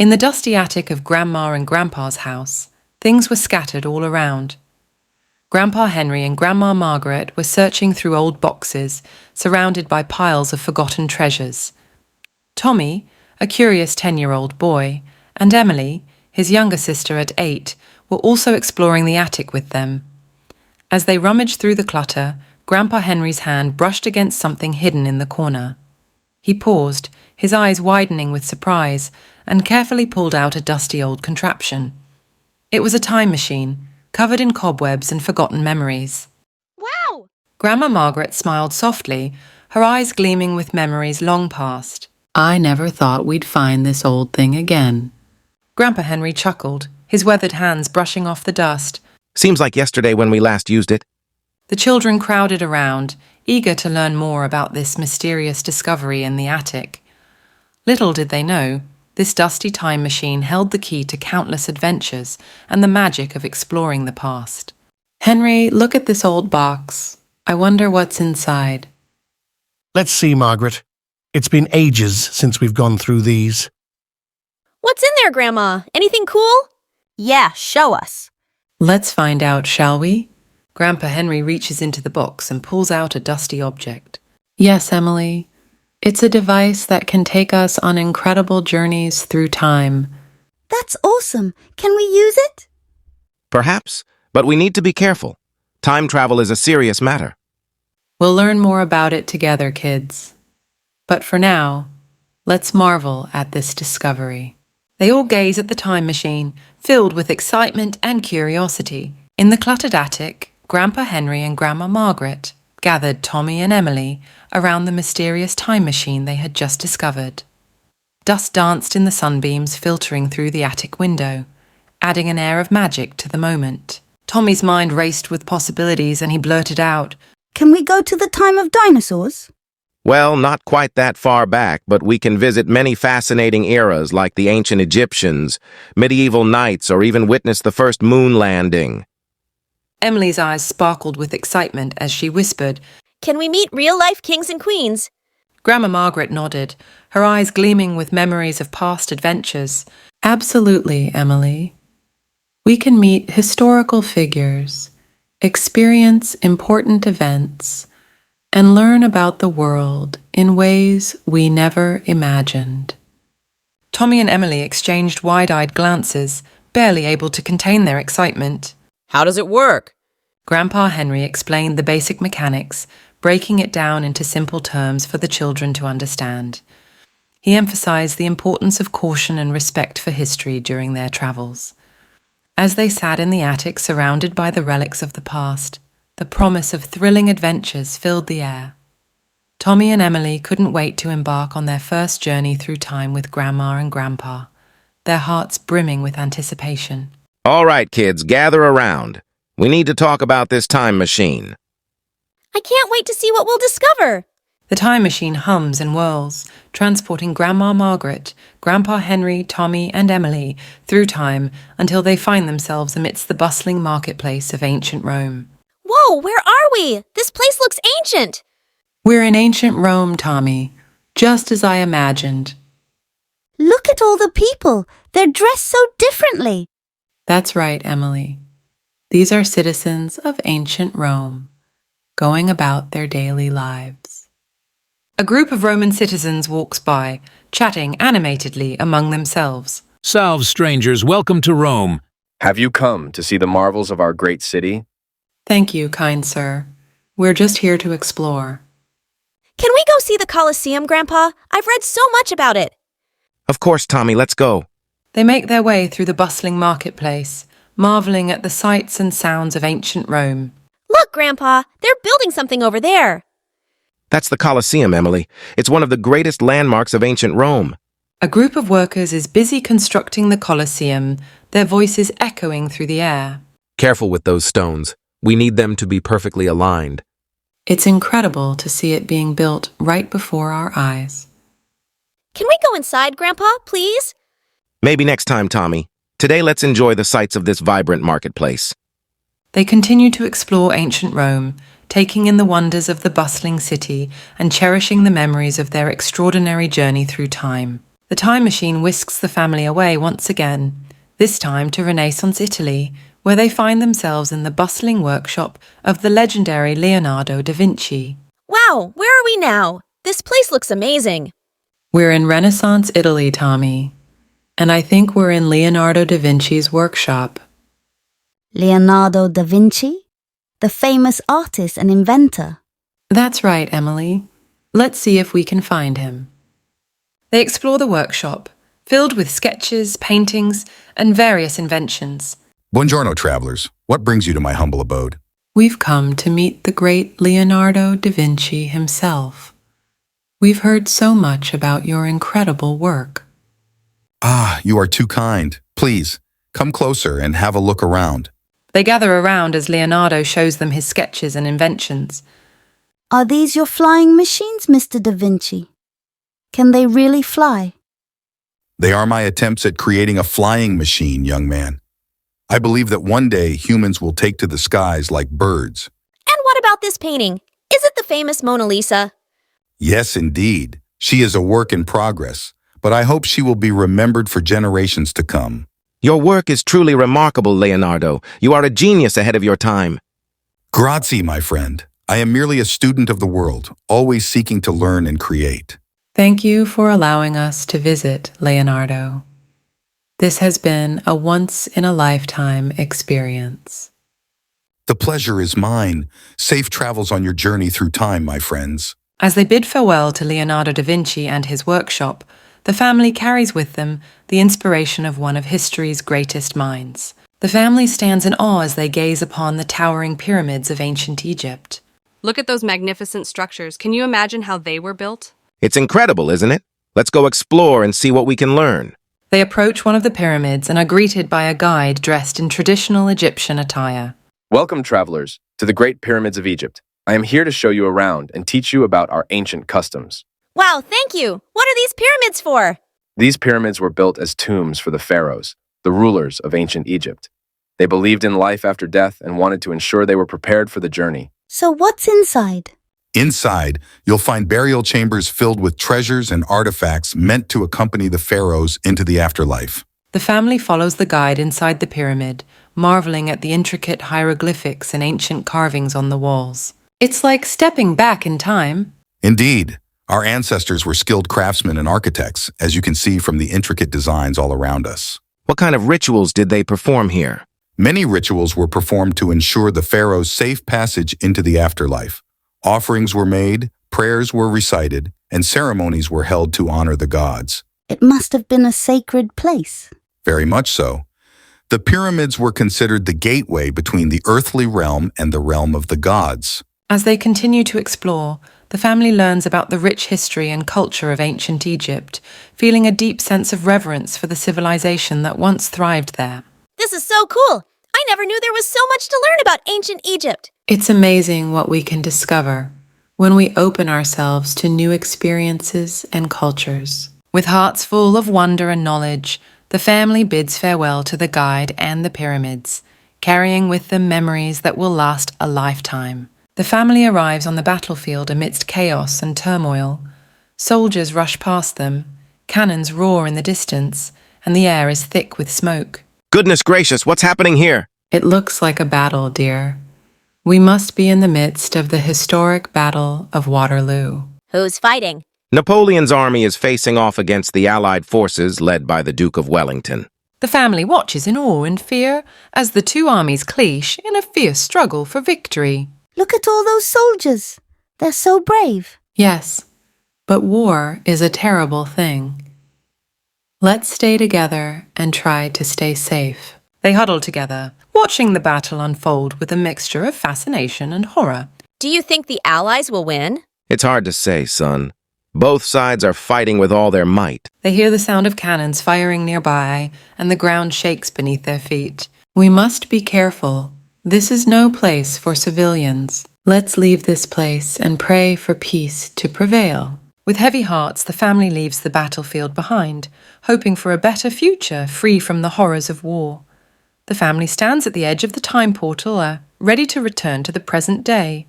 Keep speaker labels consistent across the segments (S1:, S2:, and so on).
S1: In the dusty attic of Grandma and Grandpa's house, things were scattered all around. Grandpa Henry and Grandma Margaret were searching through old boxes, surrounded by piles of forgotten treasures. Tommy, a curious 10-year-old boy, and Emily, his younger sister at 8, were also exploring the attic with them. As they rummaged through the clutter, Grandpa Henry's hand brushed against something hidden in the corner. He paused, his eyes widening with surprise, and carefully pulled out a dusty old contraption. It was a time machine, covered in cobwebs and forgotten memories.
S2: Wow!
S1: Grandma Margaret smiled softly, her eyes gleaming with memories long past. I never thought we'd find this old thing again. Grandpa Henry chuckled, his weathered hands brushing off the dust.
S3: Seems like yesterday when we last used it.
S1: The children crowded around, eager to learn more about this mysterious discovery in the attic. Little did they know, this dusty time machine held the key to countless adventures and the magic of exploring the past. Henry, look at this old box. I wonder what's inside.
S4: Let's see, Margaret. It's been ages since we've gone through these.
S2: What's in there, Grandma? Anything cool?
S5: Yeah, show us.
S1: Let's find out, shall we? Grandpa Henry reaches into the box and pulls out a dusty object. Yes, Emily. It's a device that can take us on incredible journeys through time.
S5: That's awesome. Can we use it?
S3: Perhaps, but we need to be careful. Time travel is a serious matter.
S1: We'll learn more about it together, kids. But for now, let's marvel at this discovery. They all gaze at the time machine, filled with excitement and curiosity. In the cluttered attic, Grandpa Henry and Grandma Margaret gathered Tommy and Emily around the mysterious time machine they had just discovered. Dust danced in the sunbeams filtering through the attic window, adding an air of magic to the moment. Tommy's mind raced with possibilities and he blurted out,
S5: Can we go to the time of dinosaurs?
S3: Well, not quite that far back, but we can visit many fascinating eras like the ancient Egyptians, medieval knights, or even witness the first moon landing.
S1: Emily's eyes sparkled with excitement as she whispered,
S2: Can we meet real-life kings and queens?
S1: Grandma Margaret nodded, her eyes gleaming with memories of past adventures. Absolutely, Emily. We can meet historical figures, experience important events, and learn about the world in ways we never imagined. Tommy and Emily exchanged wide-eyed glances, barely able to contain their excitement.
S6: How does it work?
S1: Grandpa Henry explained the basic mechanics, breaking it down into simple terms for the children to understand. He emphasized the importance of caution and respect for history during their travels. As they sat in the attic surrounded by the relics of the past, the promise of thrilling adventures filled the air. Tommy and Emily couldn't wait to embark on their first journey through time with Grandma and Grandpa, their hearts brimming with anticipation.
S3: All right, kids, gather around. We need to talk about this time machine.
S2: I can't wait to see what we'll discover.
S1: The time machine hums and whirls, transporting Grandma Margaret, Grandpa Henry, Tommy, and Emily through time until they find themselves amidst the bustling marketplace of ancient Rome.
S2: Whoa, where are we? This place looks ancient.
S1: We're in ancient Rome, Tommy, just as I imagined.
S5: Look at all the people. They're dressed so differently.
S1: That's right, Emily. These are citizens of ancient Rome, going about their daily lives. A group of Roman citizens walks by, chatting animatedly among themselves.
S7: Salve, strangers, welcome to Rome.
S8: Have you come to see the marvels of our great city?
S1: Thank you, kind sir. We're just here to explore.
S2: Can we go see the Colosseum, Grandpa? I've read so much about it.
S3: Of course, Tommy, let's go.
S1: They make their way through the bustling marketplace, marveling at the sights and sounds of ancient Rome.
S2: Look, Grandpa, they're building something over there.
S3: That's the Colosseum, Emily. It's one of the greatest landmarks of ancient Rome.
S1: A group of workers is busy constructing the Colosseum, their voices echoing through the air.
S3: Careful with those stones. We need them to be perfectly aligned.
S1: It's incredible to see it being built right before our eyes.
S2: Can we go inside, Grandpa, please?
S3: Maybe next time, Tommy. Today, let's enjoy the sights of this vibrant marketplace.
S1: They continue to explore ancient Rome, taking in the wonders of the bustling city and cherishing the memories of their extraordinary journey through time. The time machine whisks the family away once again, this time to Renaissance Italy, where they find themselves in the bustling workshop of the legendary Leonardo da Vinci.
S2: Wow, where are we now? This place looks amazing.
S1: We're in Renaissance Italy, Tommy, and I think we're in Leonardo da Vinci's workshop.
S5: Leonardo da Vinci? The famous artist and inventor.
S1: That's right, Emily. Let's see if we can find him. They explore the workshop, filled with sketches, paintings, and various inventions.
S6: Buongiorno, travelers. What brings you to my humble abode?
S1: We've come to meet the great Leonardo da Vinci himself. We've heard so much about your incredible work.
S6: Ah, you are too kind. Please, come closer and have a look around.
S1: They gather around as Leonardo shows them his sketches and inventions.
S5: Are these your flying machines, Mr. da Vinci? Can they really fly?
S6: They are my attempts at creating a flying machine, young man. I believe that one day humans will take to the skies like birds.
S2: And what about this painting? Is it the famous Mona Lisa?
S6: Yes, indeed. She is a work in progress, but I hope she will be remembered for generations to come.
S3: Your work is truly remarkable, Leonardo. You are a genius ahead of your time.
S6: Grazie, my friend. I am merely a student of the world, always seeking to learn and create.
S1: Thank you for allowing us to visit, Leonardo. This has been a once-in-a-lifetime experience.
S6: The pleasure is mine. Safe travels on your journey through time, my friends.
S1: As they bid farewell to Leonardo da Vinci and his workshop, the family carries with them the inspiration of one of history's greatest minds. The family stands in awe as they gaze upon the towering pyramids of ancient Egypt.
S9: Look at those magnificent structures. Can you imagine how they were built?
S3: It's incredible, isn't it? Let's go explore and see what we can learn.
S1: They approach one of the pyramids and are greeted by a guide dressed in traditional Egyptian attire.
S8: Welcome, travelers, to the Great Pyramids of Egypt. I am here to show you around and teach you about our ancient customs.
S2: Wow, thank you. What are these pyramids for?
S8: These pyramids were built as tombs for the pharaohs, the rulers of ancient Egypt. They believed in life after death and wanted to ensure they were prepared for the journey.
S5: So what's inside?
S6: Inside, you'll find burial chambers filled with treasures and artifacts meant to accompany the pharaohs into the afterlife.
S1: The family follows the guide inside the pyramid, marveling at the intricate hieroglyphics and ancient carvings on the walls. It's like stepping back in time.
S6: Indeed, our ancestors were skilled craftsmen and architects, as you can see from the intricate designs all around us.
S3: What kind of rituals did they perform here?
S6: Many rituals were performed to ensure the pharaoh's safe passage into the afterlife. Offerings were made, prayers were recited, and ceremonies were held to honor the gods.
S5: It must have been a sacred place.
S6: Very much so. The pyramids were considered the gateway between the earthly realm and the realm of the gods.
S1: As they continue to explore, the family learns about the rich history and culture of ancient Egypt, feeling a deep sense of reverence for the civilization that once thrived there.
S2: This is so cool. I never knew there was so much to learn about ancient Egypt.
S1: It's amazing what we can discover when we open ourselves to new experiences and cultures. With hearts full of wonder and knowledge, the family bids farewell to the guide and the pyramids, carrying with them memories that will last a lifetime. The family arrives on the battlefield amidst chaos and turmoil. Soldiers rush past them, cannons roar in the distance, and the air is thick with smoke.
S3: Goodness gracious, what's happening here?
S1: It looks like a battle, dear. We must be in the midst of the historic Battle of Waterloo.
S2: Who's fighting?
S3: Napoleon's army is facing off against the Allied forces led by the Duke of Wellington.
S1: The family watches in awe and fear as the two armies clash in a fierce struggle for victory.
S5: Look at all those soldiers. They're so brave.
S1: Yes, but war is a terrible thing. Let's stay together and try to stay safe. They huddle together, watching the battle unfold with a mixture of fascination and horror.
S2: Do you think the Allies will win?
S3: It's hard to say, son. Both sides are fighting with all their might.
S1: They hear the sound of cannons firing nearby, and the ground shakes beneath their feet. We must be careful. This is no place for civilians. Let's leave this place and pray for peace to prevail. With heavy hearts, the family leaves the battlefield behind, hoping for a better future free from the horrors of war. The family stands at the edge of the time portal, ready to return to the present day.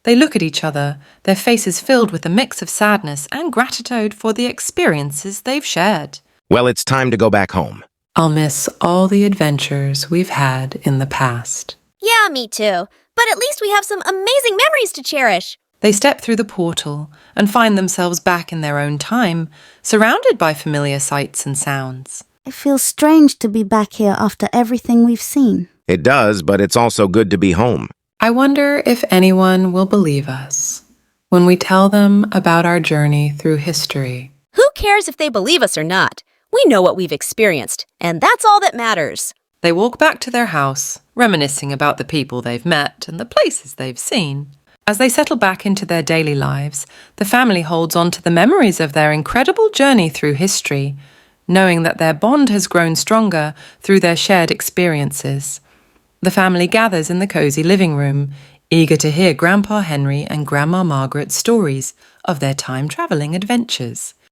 S1: They look at each other, their faces filled with a mix of sadness and gratitude for the experiences they've shared.
S3: Well, it's time to go back home.
S1: I'll miss all the adventures we've had in the past.
S2: Yeah, me too. But at least we have some amazing memories to cherish.
S1: They step through the portal and find themselves back in their own time, surrounded by familiar sights and sounds.
S5: It feels strange to be back here after everything we've seen.
S3: It does, but it's also good to be home.
S1: I wonder if anyone will believe us when we tell them about our journey through history.
S2: Who cares if they believe us or not? We know what we've experienced, and that's all that matters.
S1: They walk back to their house, reminiscing about the people they've met and the places they've seen. As they settle back into their daily lives, the family holds on to the memories of their incredible journey through history, knowing that their bond has grown stronger through their shared experiences. The family gathers in the cozy living room, eager to hear Grandpa Henry and Grandma Margaret's stories of their time-traveling adventures.